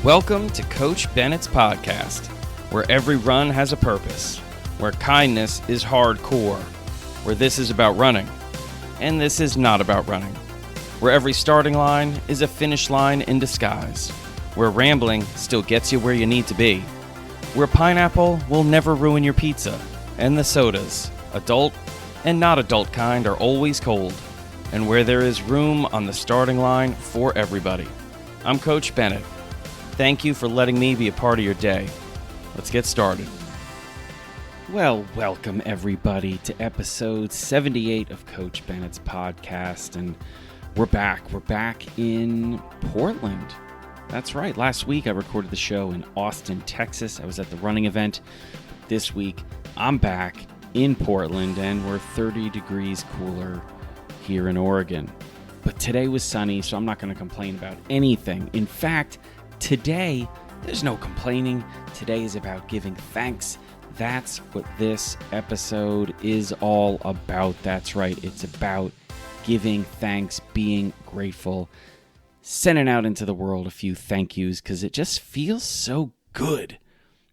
Welcome to Coach Bennett's podcast, where every run has a purpose, where kindness is hardcore, where this is about running, and this is not about running, where every starting line is a finish line in disguise, where rambling still gets you where you need to be, where pineapple will never ruin your pizza, and the sodas, adult and not adult kind, are always cold, and where there is room on the starting line for everybody. I'm Coach Bennett. Thank you for letting me be a part of your day. Let's get started. Well, welcome everybody to episode 78 of Coach Bennett's podcast, and we're back. We're back in Portland. That's right. Last week I recorded the show in Austin, Texas. I was at the running event. This week I'm back in Portland, and we're 30 degrees cooler here in Oregon. But today was sunny, so I'm not going to complain about anything. In fact, today, there's no complaining. Today is about giving thanks. That's what this episode is all about. That's right. It's about giving thanks, being grateful, sending out into the world a few thank yous, because it just feels so good.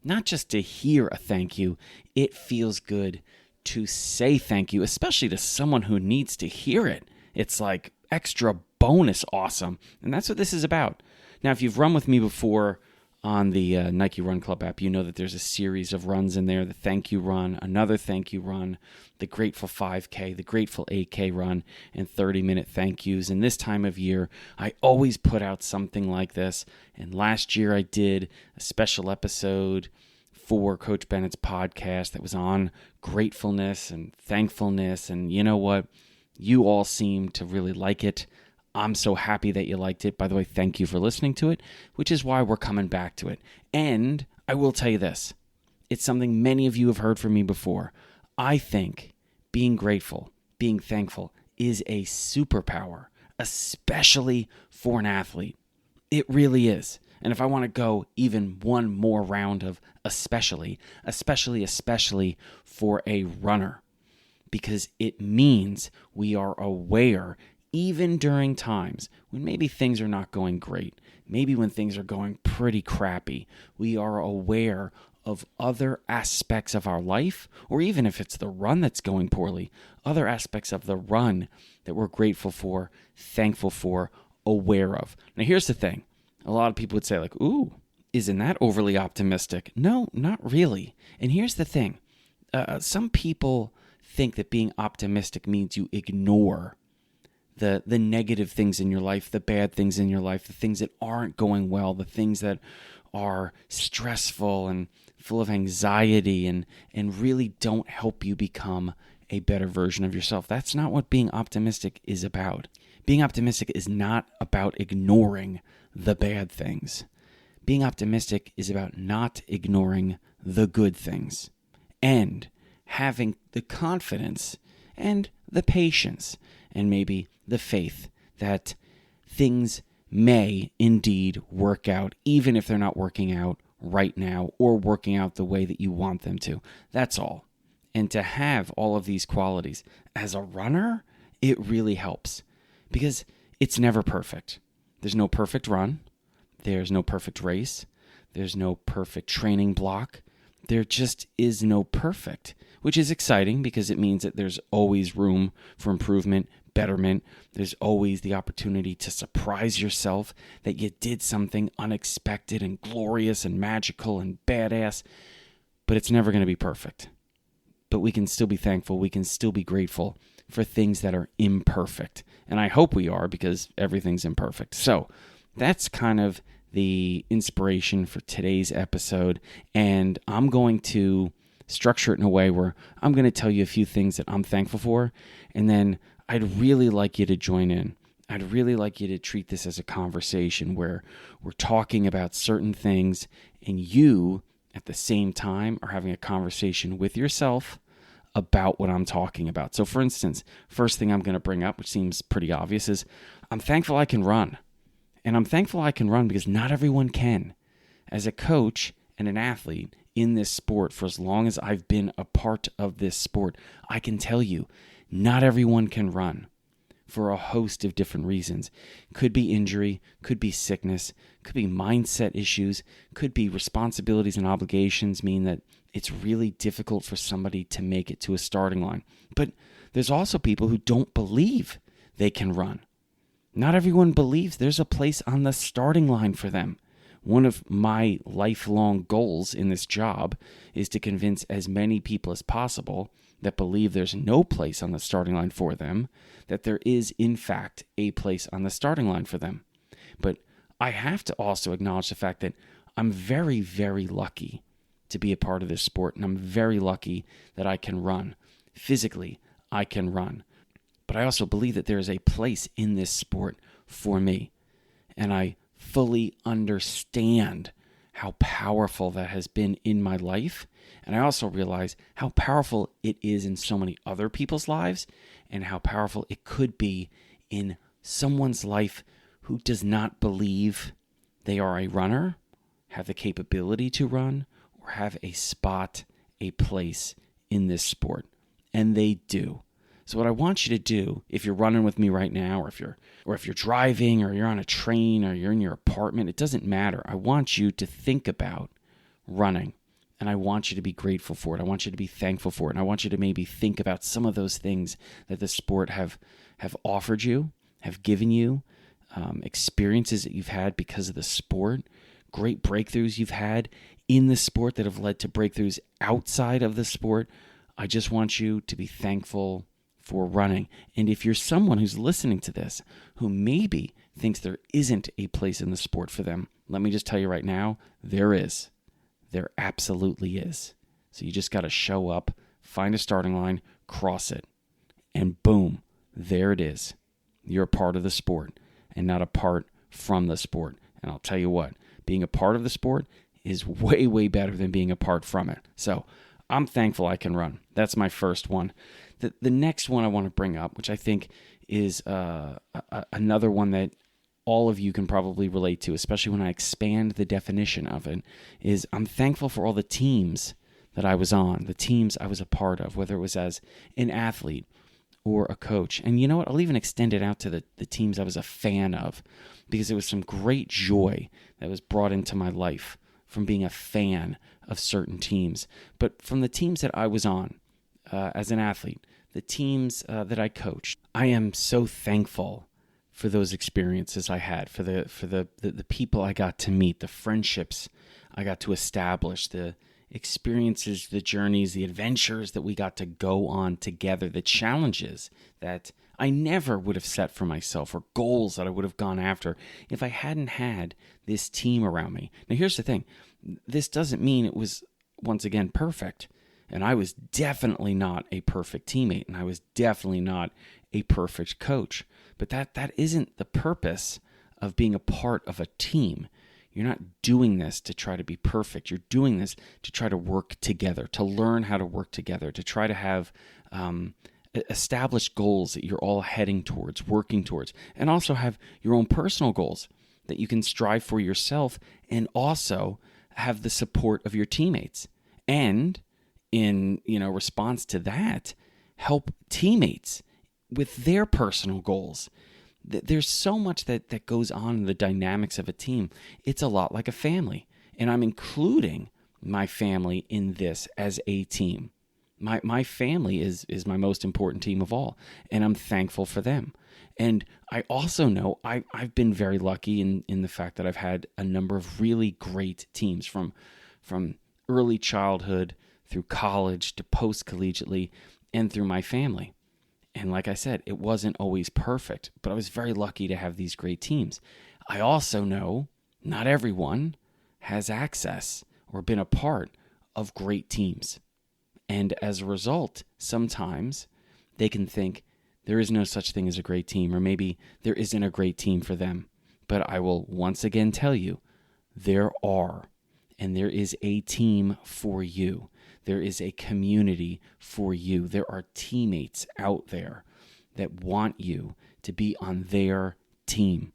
Not just to hear a thank you, it feels good to say thank you, especially to someone who needs to hear it. It's like extra bonus awesome. And that's what this is about. Now, if you've run with me before on the Nike Run Club app, you know that there's a series of runs in there. The thank you run, another thank you run, the Grateful 5K, the Grateful 8K run, and 30-minute thank yous. And this time of year, I always put out something like this. And last year I did a special episode for Coach Bennett's podcast that was on gratefulness and thankfulness. And you know what? You all seem to really like it. I'm so happy that you liked it. By the way, thank you for listening to it, which is why we're coming back to it. And I will tell you this. It's something many of you have heard from me before. I think being grateful, being thankful is a superpower, especially for an athlete. It really is. And if I want to go even one more round of especially for a runner, because it means we are aware even during times when maybe things are not going great, maybe when things are going pretty crappy, we are aware of other aspects of our life, or even if it's the run that's going poorly, other aspects of the run that we're grateful for, thankful for, aware of. Now, here's the thing. A lot of people would say, like, ooh, isn't that overly optimistic? No, not really. And here's the thing. Some people think that being optimistic means you ignore the negative things in your life, the bad things in your life, the things that aren't going well, the things that are stressful and full of anxiety and really don't help you become a better version of yourself. That's not what being optimistic is about. Being optimistic is not about ignoring the bad things. Being optimistic is about not ignoring the good things and having the confidence and the patience and maybe the faith that things may indeed work out, even if they're not working out right now or working out the way that you want them to. That's all. And to have all of these qualities as a runner, it really helps because it's never perfect. There's no perfect run. There's no perfect race. There's no perfect training block. There just is no perfect, which is exciting because it means that there's always room for improvement, betterment. There's always the opportunity to surprise yourself that you did something unexpected and glorious and magical and badass, but it's never going to be perfect. But we can still be thankful. We can still be grateful for things that are imperfect. And I hope we are, because everything's imperfect. So that's kind of the inspiration for today's episode. And I'm going to structure it in a way where I'm going to tell you a few things that I'm thankful for, and then I'd really like you to join in. I'd really like you to treat this as a conversation where we're talking about certain things and you, at the same time, are having a conversation with yourself about what I'm talking about. So, for instance, first thing I'm going to bring up, which seems pretty obvious, is I'm thankful I can run. And I'm thankful I can run because not everyone can. As a coach and an athlete in this sport, for as long as I've been a part of this sport, I can tell you, not everyone can run. for a host of different reasons. Could be injury, could be sickness, could be mindset issues, could be responsibilities and obligations mean that it's really difficult for somebody to make it to a starting line. But there's also people who don't believe they can run. Not everyone believes there's a place on the starting line for them. One of my lifelong goals in this job is to convince as many people as possible that believe there's no place on the starting line for them, that there is, in fact, a place on the starting line for them. But I have to also acknowledge the fact that I'm very, very lucky to be a part of this sport, and I'm very lucky that I can run. Physically, I can run. But I also believe that there is a place in this sport for me, and I fully understand how powerful that has been in my life. And I also realize how powerful it is in so many other people's lives, and how powerful it could be in someone's life who does not believe they are a runner, have the capability to run, or have a spot, a place in this sport. And they do. So what I want you to do, if you're running with me right now, or if you're driving, or you're on a train, or you're in your apartment, it doesn't matter. I want you to think about running, and I want you to be grateful for it. I want you to be thankful for it, and I want you to maybe think about some of those things that the sport have offered you, have given you, experiences that you've had because of the sport, great breakthroughs you've had in the sport that have led to breakthroughs outside of the sport. I just want you to be thankful for running. And if you're someone who's listening to this who maybe thinks there isn't a place in the sport for them, let me just tell you right now, there is. There absolutely is. So you just got to show up, find a starting line, cross it, and boom, there it is. You're a part of the sport and not apart from the sport. And I'll tell you what, being a part of the sport is way, way better than being apart from it. So I'm thankful I can run. That's my first one. The next one I want to bring up, which I think is another one that all of you can probably relate to, especially when I expand the definition of it, is I'm thankful for all the teams that I was on, the teams I was a part of, whether it was as an athlete or a coach. And you know what? I'll even extend it out to the teams I was a fan of, because there was some great joy that was brought into my life from being a fan of certain teams. But from the teams that I was on as an athlete, the teams that I coached, I am so thankful for those experiences I had, for the people I got to meet, the friendships I got to establish, the experiences, the journeys, the adventures that we got to go on together, the challenges that I never would have set for myself, or goals that I would have gone after if I hadn't had this team around me. Now, here's the thing. This doesn't mean it was, once again, perfect. And I was definitely not a perfect teammate, and I was definitely not a perfect coach. But that isn't the purpose of being a part of a team. You're not doing this to try to be perfect. You're doing this to try to work together, to learn how to work together, to try to have established goals that you're all heading towards, working towards, and also have your own personal goals that you can strive for yourself, and also have the support of your teammates. And in response to that, help teammates with their personal goals. There's so much that goes on in the dynamics of a team. It's a lot like a family, and I'm including my family in this as a team. My family is my most important team of all, and I'm thankful for them. And I also know I've been very lucky in the fact that I've had a number of really great teams from early childhood through college to post-collegiately and through my family. And like I said, it wasn't always perfect, but I was very lucky to have these great teams. I also know not everyone has access or been a part of great teams. And as a result, sometimes they can think there is no such thing as a great team, or maybe there isn't a great team for them. But I will once again tell you, there are, and there is a team for you. There is a community for you. There are teammates out there that want you to be on their team.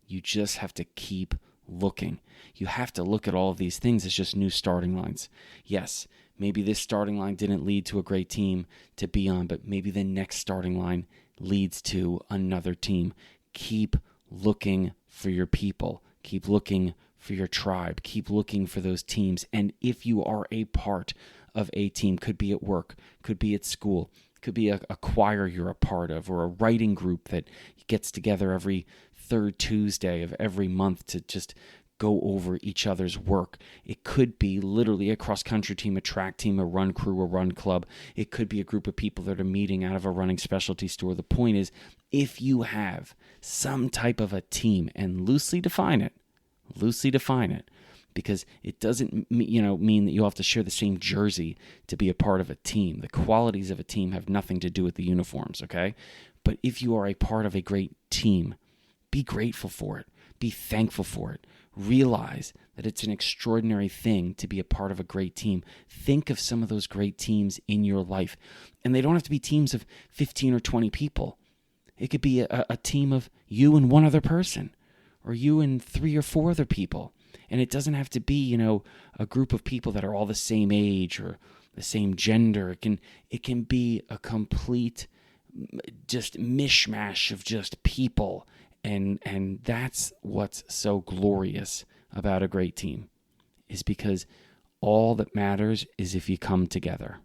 You just have to keep looking. You have to look at all of these things as just new starting lines. Yes, maybe this starting line didn't lead to a great team to be on, but maybe the next starting line leads to another team. Keep looking for your people. Keep looking for your tribe. Keep looking for those teams. And if you are a part of a team, could be at work, could be at school, could be a choir you're a part of, or a writing group that gets together every third Tuesday of every month to just go over each other's work. It could be literally a cross-country team, a track team, a run crew, a run club. It could be a group of people that are meeting out of a running specialty store. The point is, if you have some type of a team, and loosely define it, because it doesn't mean that you have to share the same jersey to be a part of a team. The qualities of a team have nothing to do with the uniforms, okay? But if you are a part of a great team, be grateful for it. Be thankful for it. Realize that it's an extraordinary thing to be a part of a great team. Think of some of those great teams in your life. And they don't have to be teams of 15 or 20 people. It could be a team of you and one other person, or you and 3 or 4 other people. And it doesn't have to be, a group of people that are all the same age or the same gender. It can be a complete just mishmash of just people. And that's what's so glorious about a great team, is because all that matters is if you come together.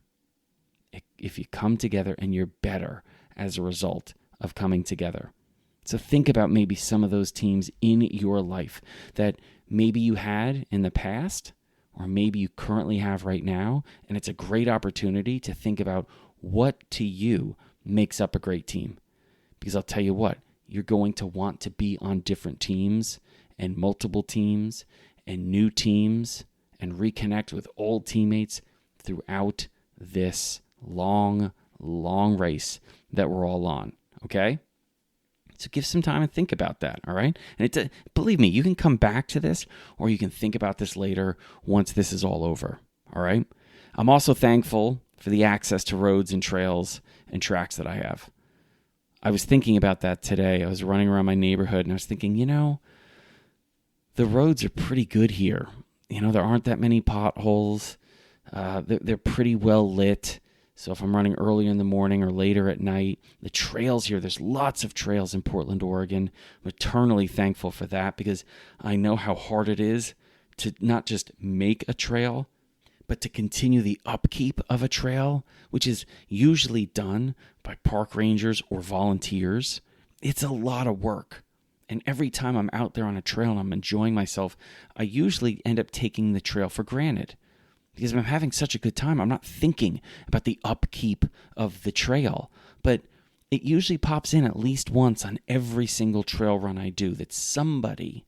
If you come together, and you're better as a result of coming together. So think about maybe some of those teams in your life that maybe you had in the past, or maybe you currently have right now, and it's a great opportunity to think about what to you makes up a great team. Because I'll tell you what, you're going to want to be on different teams and multiple teams and new teams and reconnect with old teammates throughout this long race that we're all on, okay? So give some time and think about that, all right? And believe me, you can come back to this, or you can think about this later once this is all over, all right? I'm also thankful for the access to roads and trails and tracks that I have. I was thinking about that today. I was running around my neighborhood, and I was thinking, the roads are pretty good here. There aren't that many potholes. They're pretty well lit. So if I'm running earlier in the morning or later at night, the trails here, there's lots of trails in Portland, Oregon. I'm eternally thankful for that, because I know how hard it is to not just make a trail, but to continue the upkeep of a trail, which is usually done by park rangers or volunteers. It's a lot of work. And every time I'm out there on a trail and I'm enjoying myself, I usually end up taking the trail for granted. Because I'm having such a good time, I'm not thinking about the upkeep of the trail. But it usually pops in at least once on every single trail run I do that somebody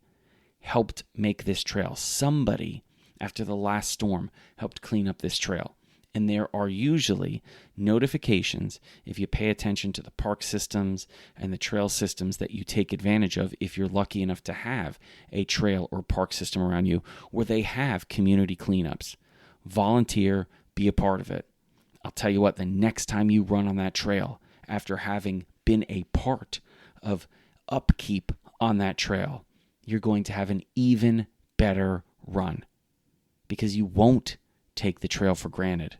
helped make this trail. Somebody, after the last storm, helped clean up this trail. And there are usually notifications, if you pay attention to the park systems and the trail systems that you take advantage of, if you're lucky enough to have a trail or park system around you, where they have community cleanups. Volunteer, be a part of it. I'll tell you what, the next time you run on that trail, after having been a part of upkeep on that trail, you're going to have an even better run, because you won't take the trail for granted,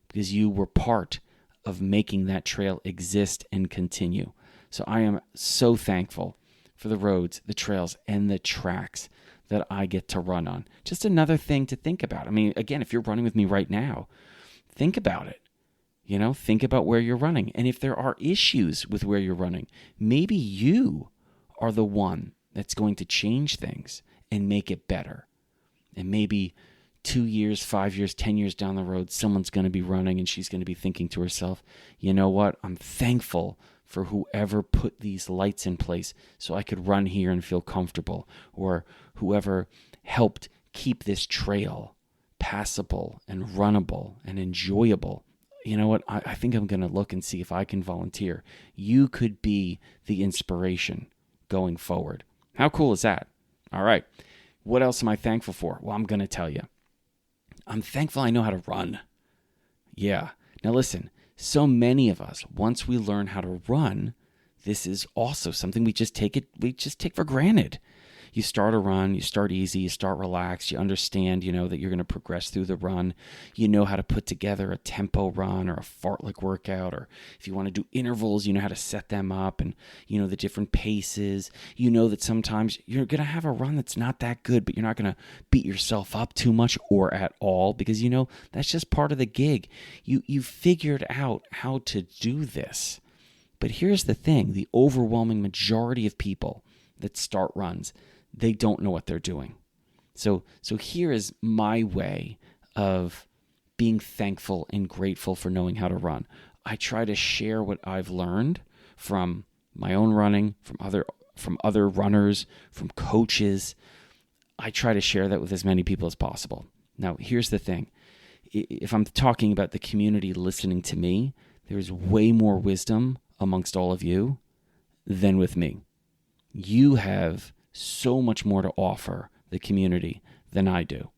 because you were part of making that trail exist and continue. So I am so thankful for the roads, the trails, and the tracks that I get to run on. Just another thing to think about. I mean, again, if you're running with me right now, think about it. Think about where you're running. And if there are issues with where you're running, maybe you are the one that's going to change things and make it better. And maybe 2 years, 5 years, 10 years down the road, someone's going to be running and she's going to be thinking to herself, you know what? I'm thankful for whoever put these lights in place so I could run here and feel comfortable, or whoever helped keep this trail passable and runnable and enjoyable. You know what? I think I'm going to look and see if I can volunteer. You could be the inspiration going forward. How cool is that? All right. What else am I thankful for? Well, I'm going to tell you. I'm thankful I know how to run. Yeah. Now listen, so many of us, once we learn how to run, this is also something we just take for granted. You start a run, you start easy, you start relaxed, you understand, that you're going to progress through the run. You know how to put together a tempo run or a fartlek workout, or if you want to do intervals, you know how to set them up, and the different paces. You know that sometimes you're going to have a run that's not that good, but you're not going to beat yourself up too much or at all, because that's just part of the gig. You figured out how to do this. But here's the thing, the overwhelming majority of people that start runs, they don't know what they're doing. So here is my way of being thankful and grateful for knowing how to run. I try to share what I've learned from my own running, from other runners, from coaches. I try to share that with as many people as possible. Now, here's the thing. If I'm talking about the community listening to me, there's way more wisdom amongst all of you than with me. You have so much more to offer the community than I do.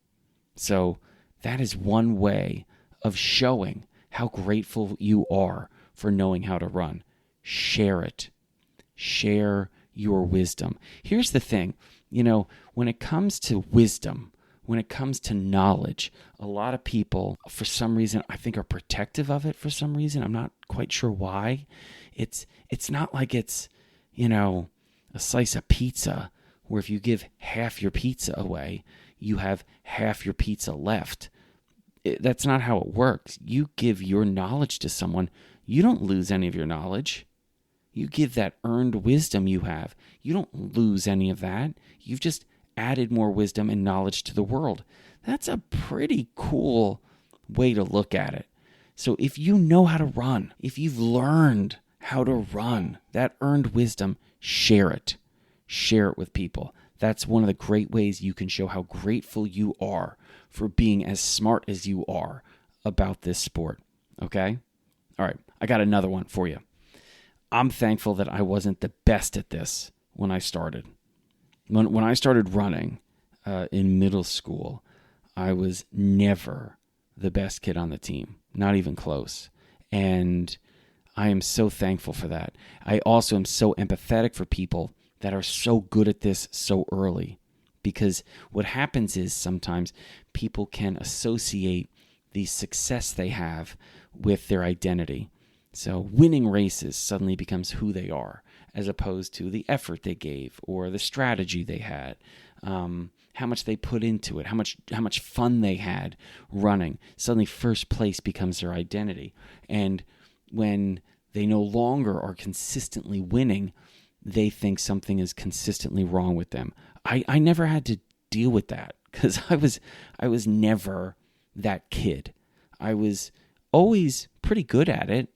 So that is one way of showing how grateful you are for knowing how to run. Share it. Share your wisdom. Here's the thing, when it comes to wisdom, when it comes to knowledge, a lot of people, for some reason, I think are protective of it for some reason. I'm not quite sure why. It's not like it's, a slice of pizza where if you give half your pizza away, you have half your pizza left. That's not how it works. You give your knowledge to someone, you don't lose any of your knowledge. You give that earned wisdom you have. You don't lose any of that. You've just added more wisdom and knowledge to the world. That's a pretty cool way to look at it. So if you know how to run, if you've learned how to run, that earned wisdom, share it. Share it with people. That's one of the great ways you can show how grateful you are for being as smart as you are about this sport. Okay? All right, I got another one for you. I'm thankful that I wasn't the best at this when I started. When I started running in middle school, I was never the best kid on the team, not even close. And I am so thankful for that. I also am so empathetic for people that are so good at this so early, because what happens is sometimes people can associate the success they have with their identity. So winning races suddenly becomes who they are, as opposed to the effort they gave or the strategy they had, how much they put into it, how much fun they had running. Suddenly first place becomes their identity. And when they no longer are consistently winning, they think something is consistently wrong with them. I never had to deal with that because I was never that kid. I was always pretty good at it,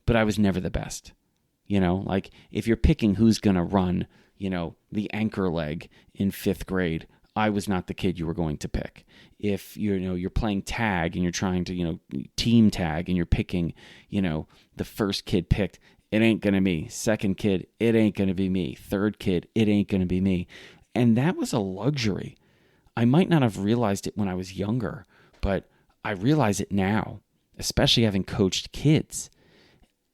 but I was never the best. Like if you're picking who's going to run, the anchor leg in 5th grade, I was not the kid you were going to pick. If you're playing tag and you're trying to, team tag and you're picking, the first kid picked, it ain't going to be me. Second kid, it ain't going to be me. Third kid, it ain't going to be me. And that was a luxury. I might not have realized it when I was younger, but I realize it now, especially having coached kids.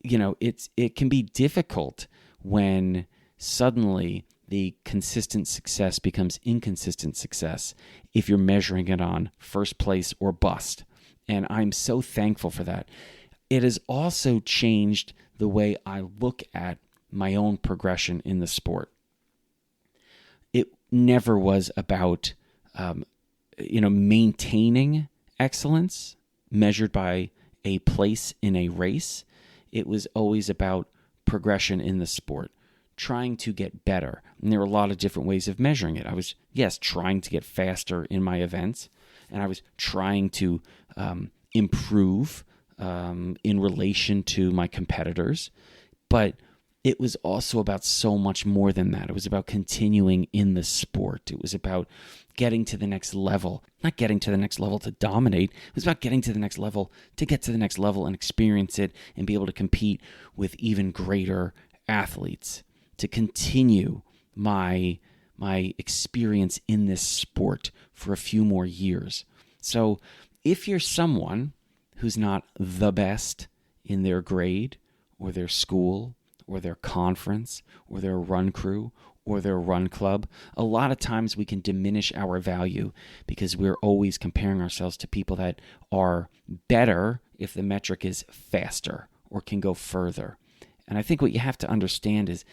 It can be difficult when suddenly the consistent success becomes inconsistent success if you're measuring it on first place or bust. And I'm so thankful for that. It has also changed the way I look at my own progression in the sport. It never was about, maintaining excellence measured by a place in a race. It was always about progression in the sport, trying to get better. And there were a lot of different ways of measuring it. I was, trying to get faster in my events, and I was trying to improve in relation to my competitors. But it was also about so much more than that. It was about continuing in the sport. It was about getting to the next level. Not getting to the next level to dominate. It was about getting to the next level to get to the next level and experience it and be able to compete with even greater athletes. To continue my experience in this sport for a few more years. So if you're someone who's not the best in their grade or their school or their conference or their run crew or their run club, a lot of times we can diminish our value because we're always comparing ourselves to people that are better if the metric is faster or can go further. And I think what you have to understand is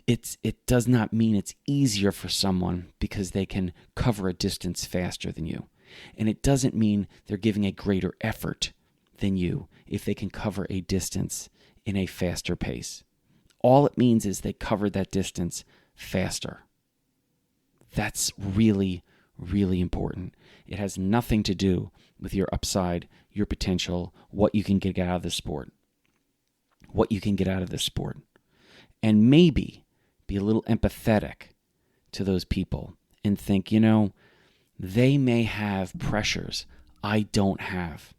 it does not mean it's easier for someone because they can cover a distance faster than you. And it doesn't mean they're giving a greater effort than you if they can cover a distance in a faster pace. All it means is they covered that distance faster. That's really, really important. It has nothing to do with your upside, your potential, what you can get out of the sport. What you can get out of this sport. And maybe be a little empathetic to those people and think, they may have pressures I don't have.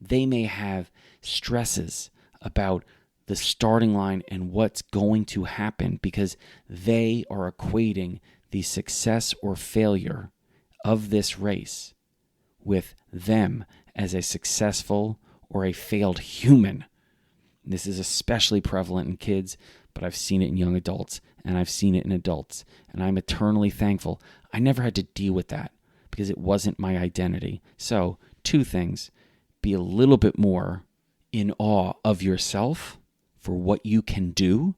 They may have stresses about the starting line and what's going to happen because they are equating the success or failure of this race with them as a successful or a failed human. This is especially prevalent in kids, but I've seen it in young adults and I've seen it in adults. And I'm eternally thankful I never had to deal with that because it wasn't my identity. So, 2 things. Be a little bit more in awe of yourself for what you can do,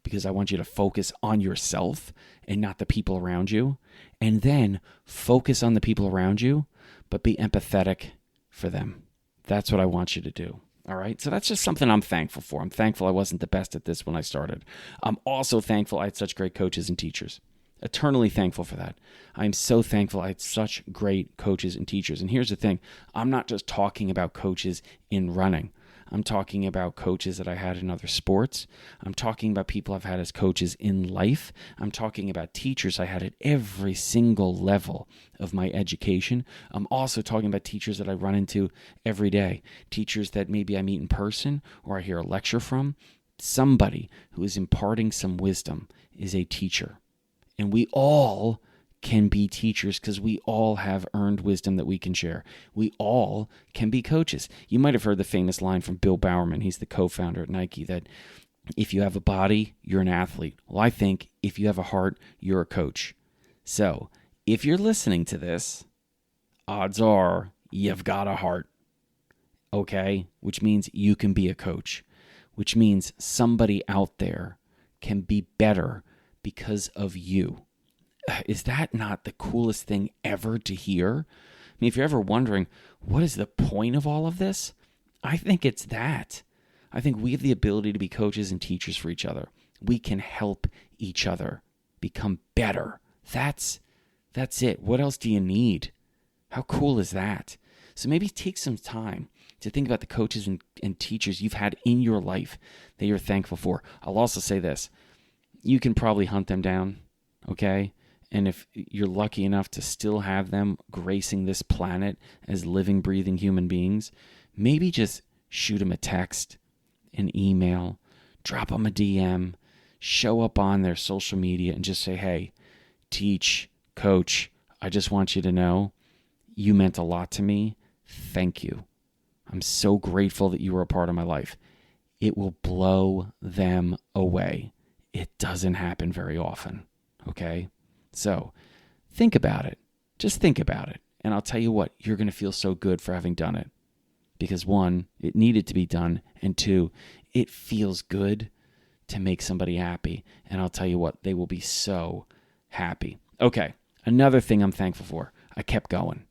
because I want you to focus on yourself and not the people around you. And then focus on the people around you, but be empathetic for them. That's what I want you to do. All right. So that's just something I'm thankful for. I'm thankful I wasn't the best at this when I started. I'm also thankful I had such great coaches and teachers. Eternally thankful for that. I'm so thankful I had such great coaches and teachers. And here's the thing. I'm not just talking about coaches in running. I'm talking about coaches that I had in other sports. I'm talking about people I've had as coaches in life. I'm talking about teachers I had at every single level of my education. I'm also talking about teachers that I run into every day. Teachers that maybe I meet in person or I hear a lecture from. Somebody who is imparting some wisdom is a teacher. And we all can be teachers because we all have earned wisdom that we can share. We all can be coaches. You might have heard the famous line from Bill Bowerman. He's the co-founder at Nike, that if you have a body, you're an athlete. Well, I think if you have a heart, you're a coach. So if you're listening to this, odds are you've got a heart, okay? Which means you can be a coach, which means somebody out there can be better because of you. Is that not the coolest thing ever to hear? I mean, if you're ever wondering, what is the point of all of this? I think it's that. I think we have the ability to be coaches and teachers for each other. We can help each other become better. That's it. What else do you need? How cool is that? So maybe take some time to think about the coaches and teachers you've had in your life that you're thankful for. I'll also say this. You can probably hunt them down, okay? And if you're lucky enough to still have them gracing this planet as living, breathing human beings, maybe just shoot them a text, an email, drop them a DM, show up on their social media and just say, hey, teach, coach, I just want you to know you meant a lot to me. Thank you. I'm so grateful that you were a part of my life. It will blow them away. It doesn't happen very often, okay? So think about it. Just think about it. And I'll tell you what, you're going to feel so good for having done it. Because 1, it needed to be done. And 2, it feels good to make somebody happy. And I'll tell you what, they will be so happy. Okay, another thing I'm thankful for. I kept going.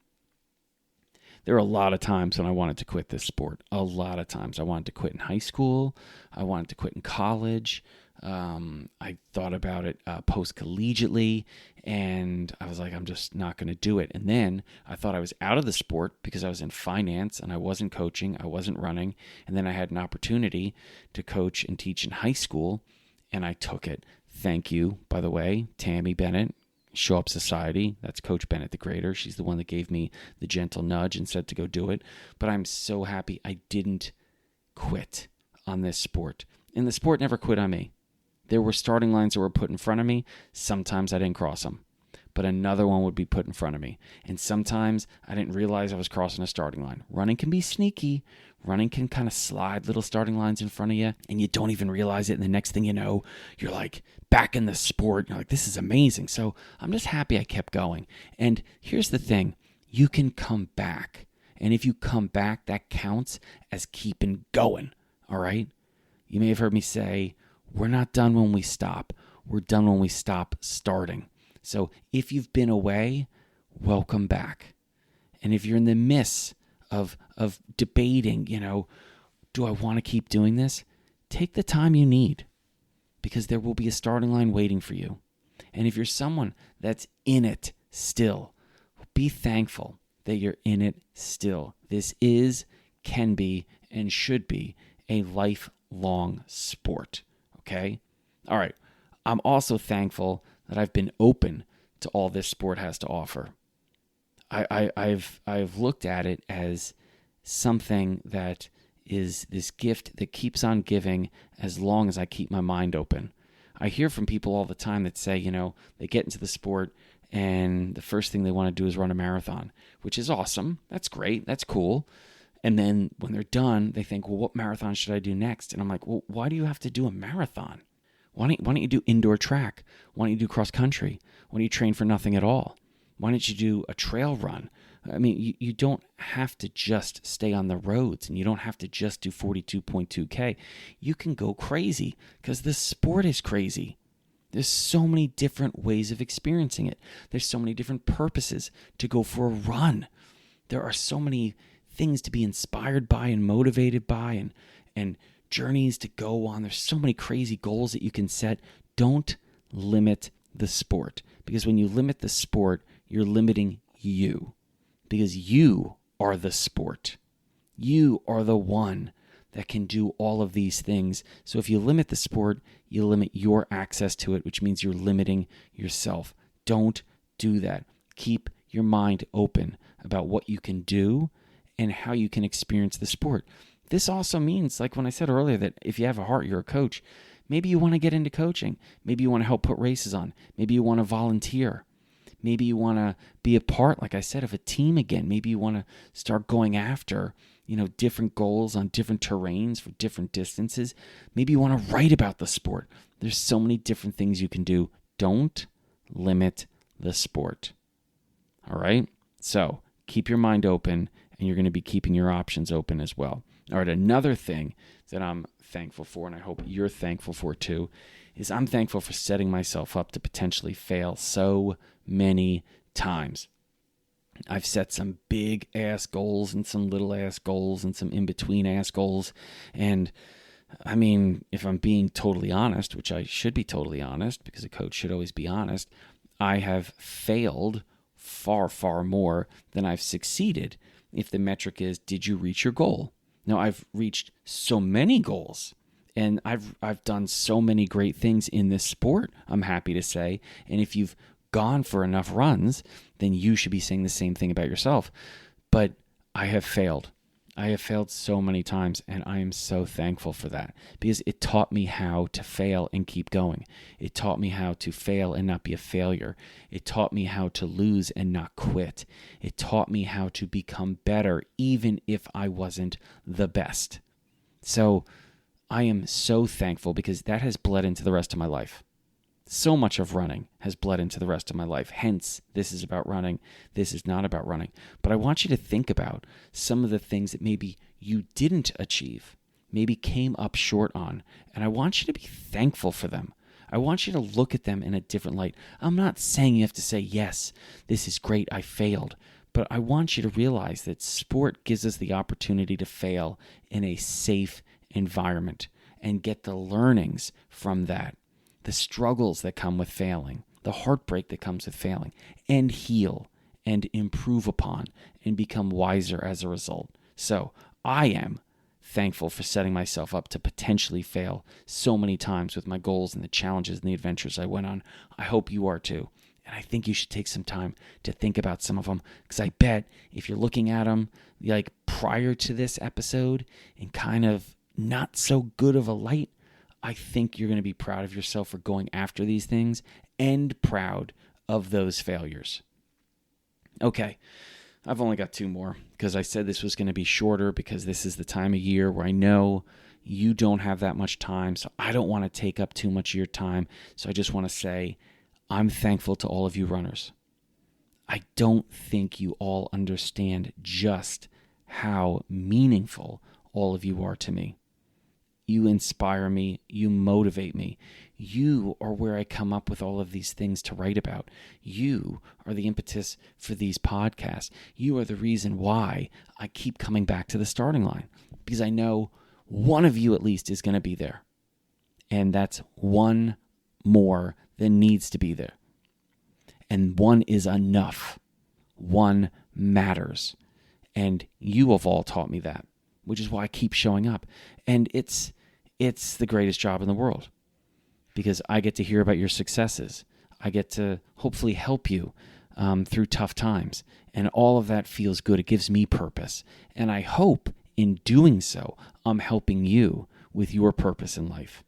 There were a lot of times when I wanted to quit this sport. A lot of times. I wanted to quit in high school. I wanted to quit in college. I thought about it post-collegiately, and I was like, I'm just not going to do it. And then I thought I was out of the sport because I was in finance, and I wasn't coaching, I wasn't running. And then I had an opportunity to coach and teach in high school, and I took it. Thank you, by the way, Tammy Bennett, Show Up Society. That's Coach Bennett the Greater. She's the one that gave me the gentle nudge and said to go do it. But I'm so happy I didn't quit on this sport. And the sport never quit on me. There were starting lines that were put in front of me. Sometimes I didn't cross them, but another one would be put in front of me. And sometimes I didn't realize I was crossing a starting line. Running can be sneaky. running can kind of slide little starting lines in front of you, and you don't even realize it. And the next thing you know, you're like back in the sport. You're like, this is amazing. So I'm just happy I kept going. And here's the thing. You can come back. And if you come back, that counts as keeping going. All right? You may have heard me say, we're not done when we stop. We're done when we stop starting. So if you've been away, welcome back. And if you're in the midst of debating, do I want to keep doing this? Take the time you need, because there will be a starting line waiting for you. And if you're someone that's in it still, be thankful that you're in it still. This can be, and should be a lifelong sport. Okay? All right. I'm also thankful that I've been open to all this sport has to offer. I've looked at it as something that is this gift that keeps on giving as long as I keep my mind open. I hear from people all the time that say, they get into the sport and the first thing they want to do is run a marathon, which is awesome. That's great. That's cool. And then when they're done, they think, well, what marathon should I do next? And I'm like, well, why do you have to do a marathon? Why don't you do indoor track? Why don't you do cross country? Why don't you train for nothing at all? Why don't you do a trail run? I mean, you don't have to just stay on the roads, and you don't have to just do 42.2K. You can go crazy because the sport is crazy. There's so many different ways of experiencing it. There's so many different purposes to go for a run. There are so many things to be inspired by and motivated by, and journeys to go on. There's so many crazy goals that you can set. Don't limit the sport, because when you limit the sport, you're limiting you, because you are the sport. You are the one that can do all of these things. So if you limit the sport, you limit your access to it, which means you're limiting yourself. Don't do that. Keep your mind open about what you can do and how you can experience the sport. This also means, like when I said earlier, that if you have a heart, you're a coach. Maybe you want to get into coaching. Maybe you want to help put races on. Maybe you want to volunteer. Maybe you want to be a part, like I said, of a team again. Maybe you want to start going after, different goals on different terrains for different distances. Maybe you want to write about the sport. There's so many different things you can do. Don't limit the sport. All right? So keep your mind open, and you're going to be keeping your options open as well. All right, another thing that I'm thankful for, and I hope you're thankful for too, is I'm thankful for setting myself up to potentially fail so many times. I've set some big-ass goals and some little-ass goals and some in-between-ass goals. And, I mean, if I'm being totally honest, which I should be totally honest because a coach should always be honest, I have failed far, far more than I've succeeded if the metric is, did you reach your goal? Now, I've reached so many goals, and I've done so many great things in this sport, I'm happy to say. And if you've gone for enough runs, then you should be saying the same thing about yourself. But I have failed. I have failed so many times, and I am so thankful for that, because it taught me how to fail and keep going. It taught me how to fail and not be a failure. It taught me how to lose and not quit. It taught me how to become better even if I wasn't the best. So I am so thankful, because that has bled into the rest of my life. So much of running has bled into the rest of my life. Hence, this is about running. This is not about running. But I want you to think about some of the things that maybe you didn't achieve, maybe came up short on, and I want you to be thankful for them. I want you to look at them in a different light. I'm not saying you have to say, yes, this is great, I failed. But I want you to realize that sport gives us the opportunity to fail in a safe environment and get the learnings from that. The struggles that come with failing, the heartbreak that comes with failing, and heal and improve upon and become wiser as a result. So I am thankful for setting myself up to potentially fail so many times with my goals and the challenges and the adventures I went on. I hope you are too. And I think you should take some time to think about some of them, because I bet if you're looking at them like prior to this episode in kind of not so good of a light, I think you're going to be proud of yourself for going after these things and proud of those failures. Okay, I've only got 2 more because I said this was going to be shorter because this is the time of year where I know you don't have that much time. So I don't want to take up too much of your time. So I just want to say I'm thankful to all of you runners. I don't think you all understand just how meaningful all of you are to me. You inspire me. You motivate me. You are where I come up with all of these things to write about. You are the impetus for these podcasts. You are the reason why I keep coming back to the starting line, because I know one of you at least is going to be there. And that's one more than needs to be there. And one is enough. One matters. And you have all taught me that, which is why I keep showing up. And it's the greatest job in the world, because I get to hear about your successes. I get to hopefully help you through tough times. And all of that feels good. It gives me purpose. And I hope in doing so, I'm helping you with your purpose in life.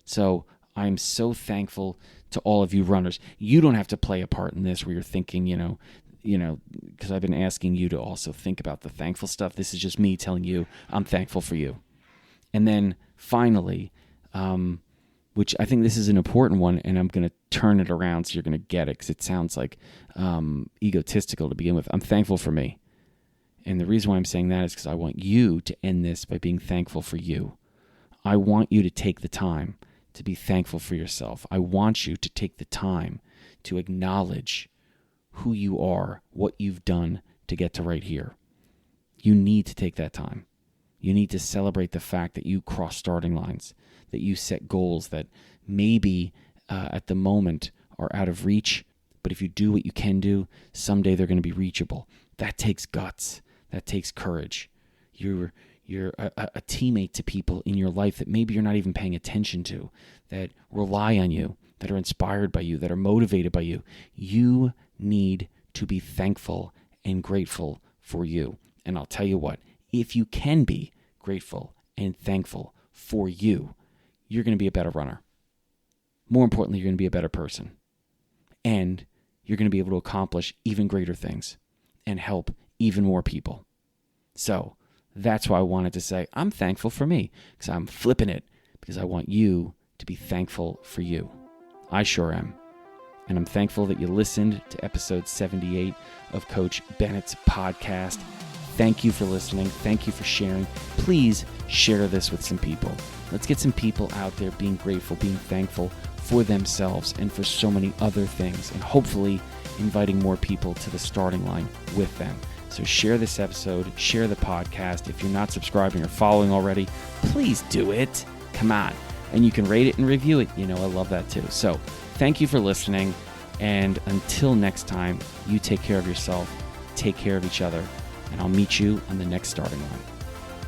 So I'm so thankful to all of you runners. You don't have to play a part in this where you're thinking, because I've been asking you to also think about the thankful stuff. This is just me telling you I'm thankful for you. And then finally, which I think this is an important one, and I'm going to turn it around so you're going to get it, because it sounds like egotistical to begin with. I'm thankful for me. And the reason why I'm saying that is because I want you to end this by being thankful for you. I want you to take the time to be thankful for yourself. I want you to take the time to acknowledge who you are, what you've done to get to right here. You need to take that time. You need to celebrate the fact that you cross starting lines, that you set goals that maybe at the moment are out of reach, but if you do what you can do, someday they're going to be reachable. That takes guts. That takes courage. You're a teammate to people in your life that maybe you're not even paying attention to, that rely on you, that are inspired by you, that are motivated by you. You need to be thankful and grateful for you. And I'll tell you what, if you can be grateful and thankful for you, you're going to be a better runner. More importantly, you're going to be a better person. And you're going to be able to accomplish even greater things and help even more people. So that's why I wanted to say I'm thankful for me, because I'm flipping it, because I want you to be thankful for you. I sure am. And I'm thankful that you listened to episode 78 of Coach Bennett's podcast. Thank you for listening. Thank you for sharing. Please share this with some people. Let's get some people out there being grateful, being thankful for themselves and for so many other things, and hopefully inviting more people to the starting line with them. So share this episode, share the podcast. If you're not subscribing or following already, please do it. Come on. And you can rate it and review it. I love that too. So thank you for listening. And until next time, you take care of yourself, take care of each other, and I'll meet you on the next starting line.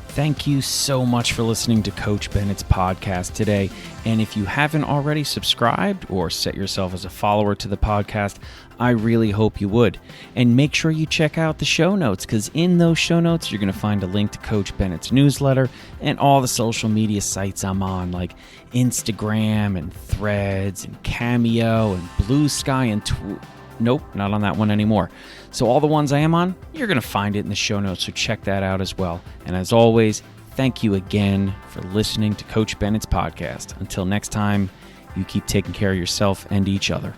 Thank you so much for listening to Coach Bennett's podcast today. And if you haven't already subscribed or set yourself as a follower to the podcast, I really hope you would. And make sure you check out the show notes, because in those show notes, you're going to find a link to Coach Bennett's newsletter and all the social media sites I'm on, like Instagram and Threads and Cameo and Blue Sky and Nope, not on that one anymore. So all the ones I am on, you're going to find it in the show notes, so check that out as well. And as always, thank you again for listening to Coach Bennett's podcast. Until next time, you keep taking care of yourself and each other.